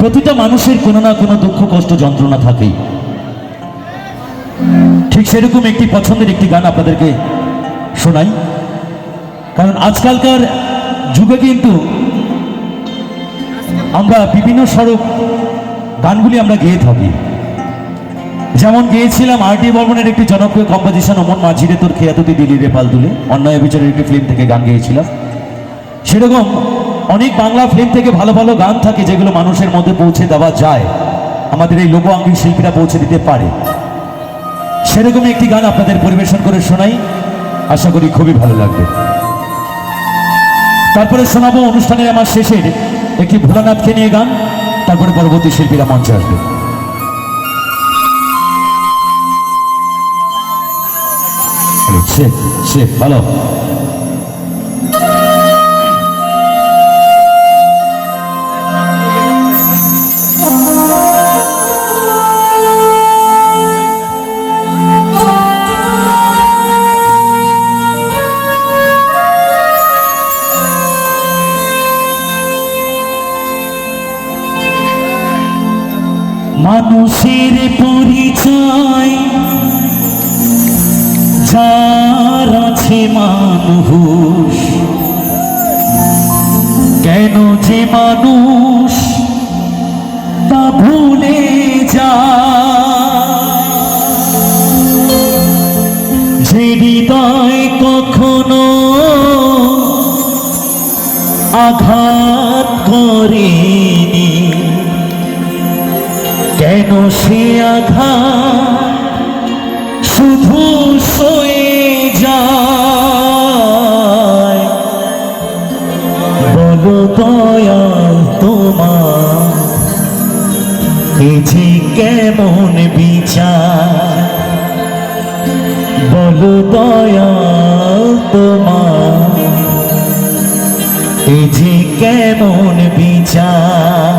প্রতিটা মানুষের কোনো না কোনো দুঃখ কষ্ট যন্ত্রণা থাকেই। ঠিক সেরকম একটি পছন্দের একটি গান আপনাদেরকে শোনাই। কারণ আজকালকার যুগে কিন্তু আমরা বিভিন্ন স্বরূপ গানগুলি আমরা গেয়ে থাকি। যেমন গেয়েছিলাম আর.ডি. বর্মনের একটি জনপ্রিয় কম্পোজিশন ওমন মাঝিরে তোর খেয়াতুতি দিলি রে পাল তুলে, অন্যায় বিচারের একটি ফিল্ম থেকে গান গেয়েছিলাম। সেরকম অনেক বাংলা ফিল্ম থেকে ভালো ভালো গান থাকে যেগুলো মানুষের মধ্যে পৌঁছে দেওয়া যায়, আমাদের এই লোকআঙ্গিক শিল্পীরা পৌঁছে দিতে পারে। সেরকম একটি গান আপনাদের পরিবেশন করে শোনাই, আশা করি খুবই ভালো লাগবে। তারপরে শোনাবো অনুষ্ঠানের আমার শেষের একটি ভোলানাথকে নিয়ে গান, তারপরে পরবর্তী শিল্পীরা মঞ্চে আসবে। ভালো মানুষের পরিচয় যার আছে মানুষ, কেন যে মানুষ তা ভুলে যায়, যে হৃদয় কখনো আঘাত করেনি, কেন সে আঘাত শুধু সয়ে যায়। বলো দয়াল তোমার এ যে কেমন বিচার, বলো দয়াল তোমার এ যে কেমন বিচার।